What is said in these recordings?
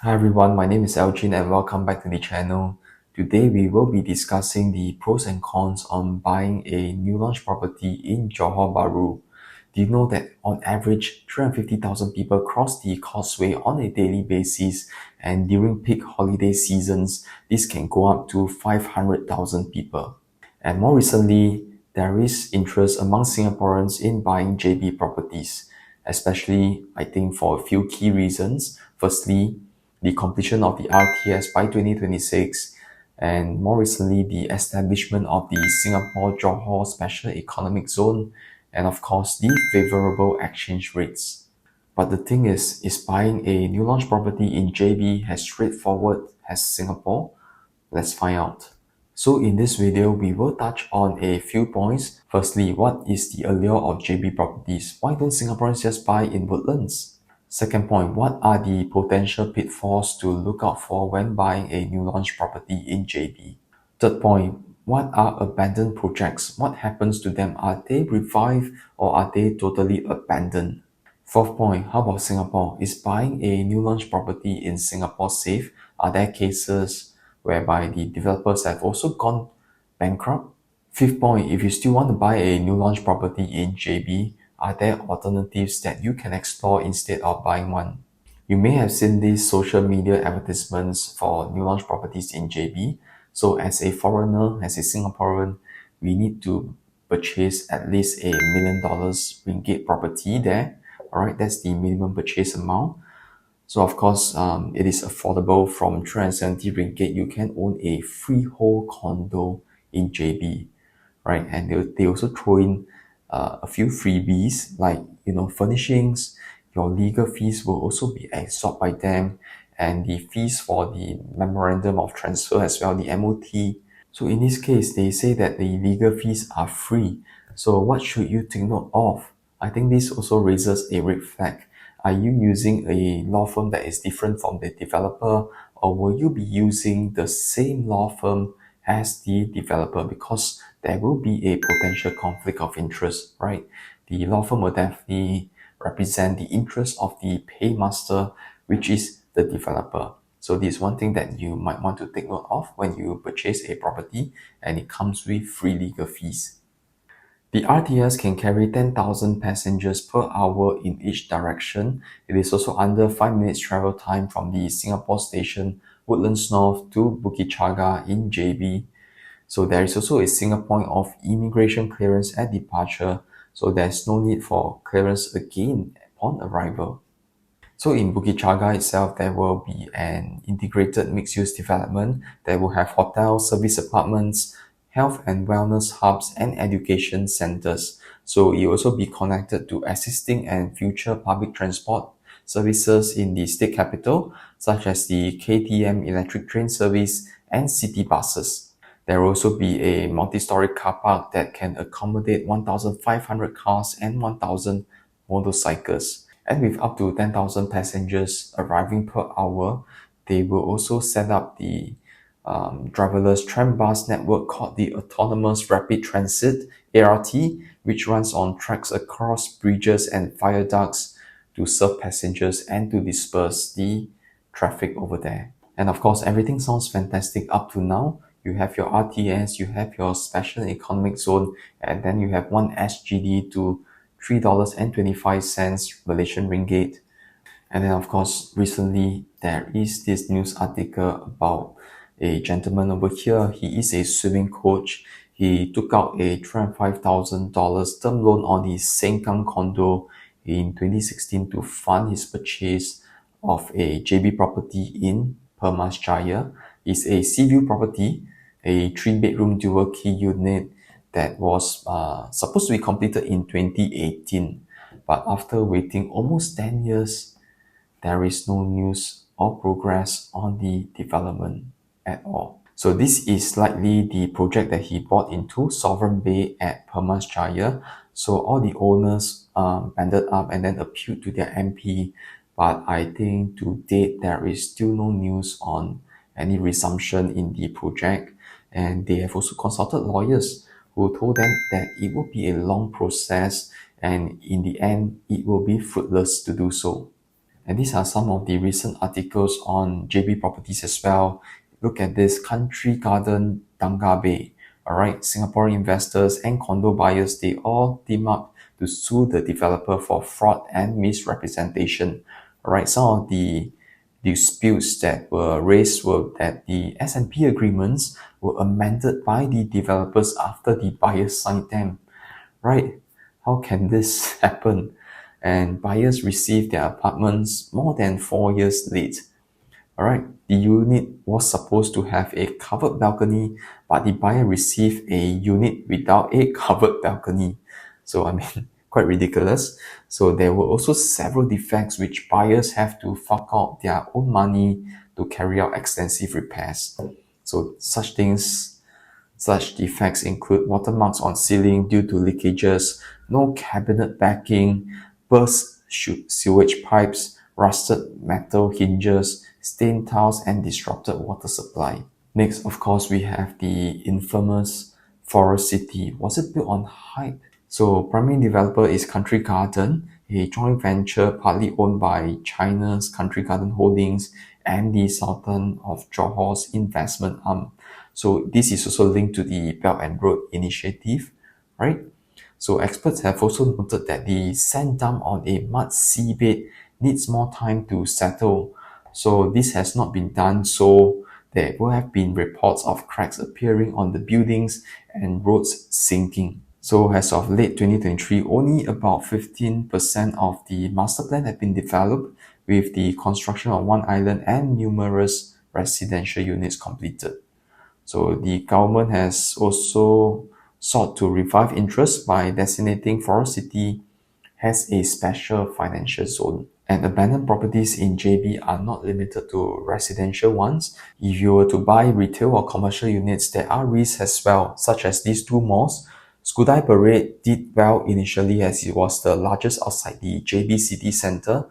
Hi everyone, my name is Elgin and welcome back to the channel. Today we will be discussing the pros and cons on buying a new launch property in Johor Bahru. Do you know that on average 350,000 people cross the Causeway on a daily basis, and during peak holiday seasons this can go up to 500,000 people? And more recently, there is interest among Singaporeans in buying JB properties, especially I think for a few key reasons. Firstly, the completion of the RTS by 2026, and more recently, the establishment of the Singapore Johor Special Economic Zone, and of course, the favorable exchange rates. But the thing is buying a new launch property in JB as straightforward as Singapore? Let's find out. So in this video, we will touch on a few points. Firstly, what is the allure of JB properties? Why don't Singaporeans just buy in Woodlands? Second point, what are the potential pitfalls to look out for when buying a new launch property in JB? Third point, what are abandoned projects? What happens to them? Are they revived or are they totally abandoned? Fourth point, how about Singapore? Is buying a new launch property in Singapore safe? Are there cases whereby the developers have also gone bankrupt? Fifth point, if you still want to buy a new launch property in JB, are there alternatives that you can explore instead of buying one? You may have seen these social media advertisements for new launch properties in JB. So as a foreigner, as a Singaporean, we need to purchase at least $1 million ringgit property there. All right, that's the minimum purchase amount. So of course, it is affordable. From 370 ringgit. You can own a freehold condo in JB, right? And they also throw in a few freebies like furnishings. Your legal fees will also be absorbed by them, and the fees for the memorandum of transfer as well, the MOT. So in this case, they say that the legal fees are free. So what should you take note of? I think this also raises a red flag. Are you using a law firm that is different from the developer, or will you be using the same law firm as the developer? Because there will be a potential conflict of interest, right? The law firm will definitely represent the interest of the paymaster, which is the developer. So this is one thing that you might want to take note of when you purchase a property, and it comes with free legal fees. The RTS can carry 10,000 passengers per hour in each direction. It is also under 5 minutes travel time from the Singapore station Woodlands North to Bukit Chagar in JB. So there is also a single point of immigration clearance at departure, so there's no need for clearance again upon arrival. So in Bukit Chagar itself, there will be an integrated mixed-use development that will have hotels, service apartments, health and wellness hubs, and education centers. So it will also be connected to existing and future public transport services in the state capital, such as the KTM electric train service and city buses. There will also be a multi-story car park that can accommodate 1,500 cars and 1,000 motorcycles. And with up to 10,000 passengers arriving per hour, they will also set up the driverless tram bus network called the Autonomous Rapid Transit ART, which runs on tracks across bridges and viaducts to serve passengers and to disperse the traffic over there. And of course, everything sounds fantastic up to now. You have your RTS, you have your Special Economic Zone, and then you have one SGD to $3.25 Malaysian ringgit. And then, of course, recently there is this news article about a gentleman over here. He is a swimming coach. He took out a $305,000 term loan on his Sengkang condo in 2016 to fund his purchase of a JB property in Permas, Jaya. It's a sea view property, a 3-bedroom dual key unit that was supposed to be completed in 2018. But after waiting almost 10 years, there is no news or progress on the development at all. So this is likely the project that he bought into, Sovereign Bay at Permas Jaya. So all the owners banded up and then appealed to their MP. But I think to date, there is still no news on any resumption in the project. And they have also consulted lawyers who told them that it will be a long process, and in the end, it will be fruitless to do so. And these are some of the recent articles on JB properties as well. Look at this country garden Danga Bay. All right, Singaporean investors and condo buyers, they all team up to sue the developer for fraud and misrepresentation. All right, some of the disputes that were raised were that the S&P agreements were amended by the developers after the buyers signed them. Right? How can this happen? And buyers receive their apartments more than 4 years late. All right, the unit was supposed to have a covered balcony, but the buyer received a unit without a covered balcony. So, I mean, quite ridiculous. So, there were also several defects which buyers have to fork out their own money to carry out extensive repairs. So, such defects include watermarks on ceiling due to leakages, no cabinet backing, burst sewage pipes, rusted metal hinges, stained tiles, and disrupted water supply. Next, of course, we have the infamous Forest City. Was it built on hype? So, primary developer is Country Garden, a joint venture partly owned by China's Country Garden Holdings and the Sultan of Johor's investment arm. So, this is also linked to the Belt and Road Initiative, right? So, experts have also noted that the sand dump on a mud seabed needs more time to settle. So, this has not been done, so there will have been reports of cracks appearing on the buildings and roads sinking. So as of late 2023, only about 15% of the master plan have been developed, with the construction of one island and numerous residential units completed. So the government has also sought to revive interest by designating Forest City as a special financial zone. And abandoned properties in JB are not limited to residential ones. If you were to buy retail or commercial units, there are risks as well, such as these two malls. Skudai Parade did well initially as it was the largest outside the JB city centre,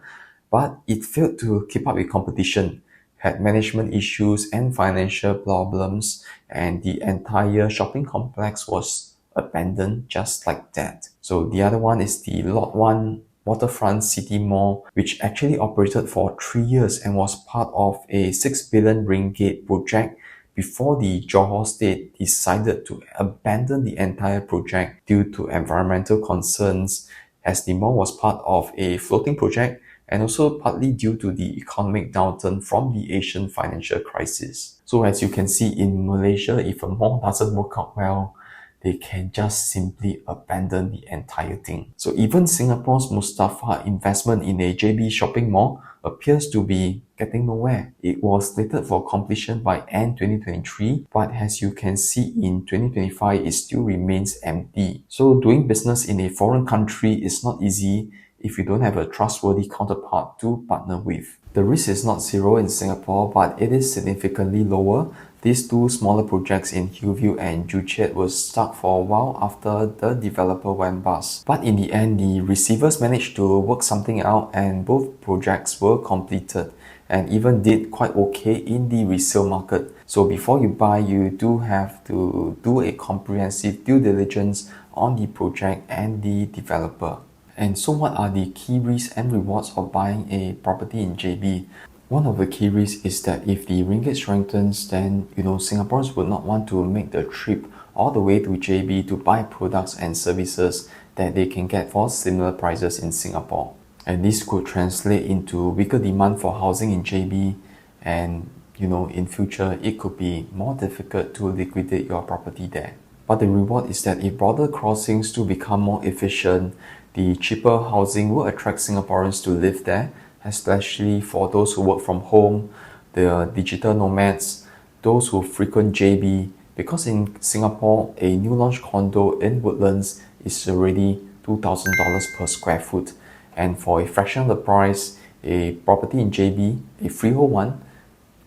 but it failed to keep up with competition, had management issues and financial problems, and the entire shopping complex was abandoned just like that. So the other one is the Lot 1 Waterfront City Mall, which actually operated for 3 years and was part of a 6 billion ringgit project before the Johor state decided to abandon the entire project due to environmental concerns, as the mall was part of a floating project and also partly due to the economic downturn from the Asian financial crisis. So as you can see in Malaysia, if a mall doesn't work out well, they can just simply abandon the entire thing. So even Singapore's Mustafa investment in a JB shopping mall appears to be getting nowhere. It was slated for completion by end 2023, but as you can see in 2025, it still remains empty. So doing business in a foreign country is not easy if you don't have a trustworthy counterpart to partner with. The risk is not zero in Singapore, but it is significantly lower. These two smaller projects in Hillview and Joo Chiat were stuck for a while after the developer went bust. But in the end, the receivers managed to work something out and both projects were completed and even did quite okay in the resale market. So before you buy, you do have to do a comprehensive due diligence on the project and the developer. And so what are the key risks and rewards of buying a property in JB? One of the key risks is that if the ringgit strengthens, then Singaporeans would not want to make the trip all the way to JB to buy products and services that they can get for similar prices in Singapore. And this could translate into weaker demand for housing in JB, and in future it could be more difficult to liquidate your property there. But the reward is that if border crossings do become more efficient, the cheaper housing will attract Singaporeans to live there, especially for those who work from home, the digital nomads, those who frequent JB, because in Singapore, a new launch condo in Woodlands is already $2,000 per square foot. And for a fraction of the price, a property in JB, a freehold one,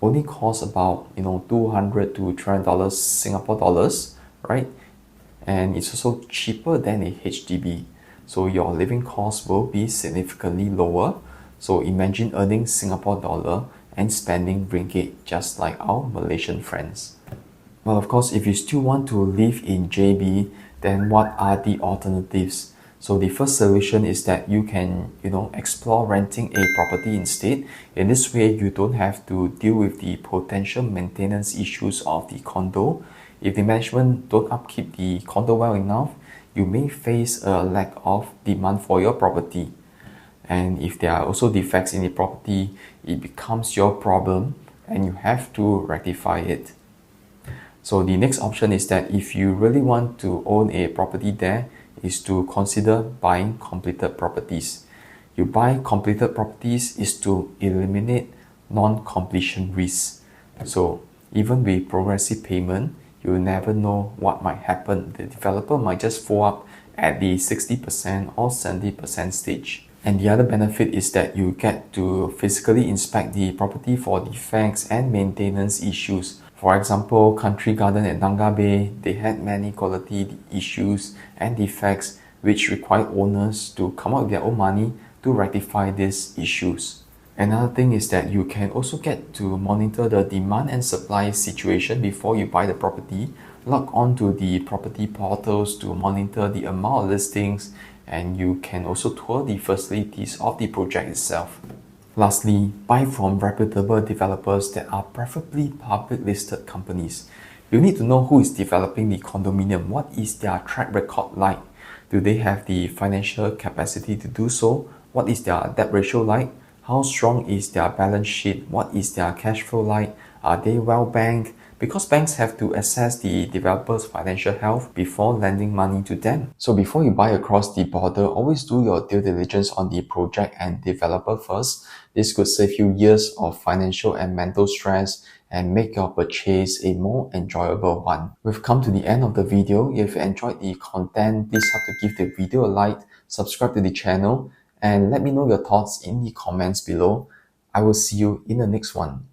only costs about $200 to $300 Singapore dollars, right? And it's also cheaper than a HDB. So your living costs will be significantly lower. So imagine earning Singapore dollar and spending ringgit just like our Malaysian friends. Well, of course, if you still want to live in JB, then what are the alternatives? So the first solution is that you can, explore renting a property instead. In this way, you don't have to deal with the potential maintenance issues of the condo. If the management don't upkeep the condo well enough, you may face a lack of demand for your property. And if there are also defects in the property, it becomes your problem and you have to rectify it. So the next option is that if you really want to own a property there, is to consider buying completed properties. You buy completed properties is to eliminate non-completion risks. So even with progressive payment, you never know what might happen. The developer might just fall up at the 60% or 70% stage. And the other benefit is that you get to physically inspect the property for defects and maintenance issues. For example, Country Garden at Danga Bay, they had many quality issues and defects which required owners to come up with their own money to rectify these issues. Another thing is that you can also get to monitor the demand and supply situation before you buy the property. Log on to the property portals to monitor the amount of listings, and you can also tour the facilities of the project itself. Lastly, buy from reputable developers that are preferably public listed companies. You need to know who is developing the condominium. What is their track record like? Do they have the financial capacity to do so? What is their debt ratio like? How strong is their balance sheet? What is their cash flow like? Are they well banked? Because banks have to assess the developer's financial health before lending money to them. So before you buy across the border, always do your due diligence on the project and developer first. This could save you years of financial and mental stress and make your purchase a more enjoyable one. We've come to the end of the video. If you enjoyed the content, please help to give the video a like, subscribe to the channel, and let me know your thoughts in the comments below. I will see you in the next one.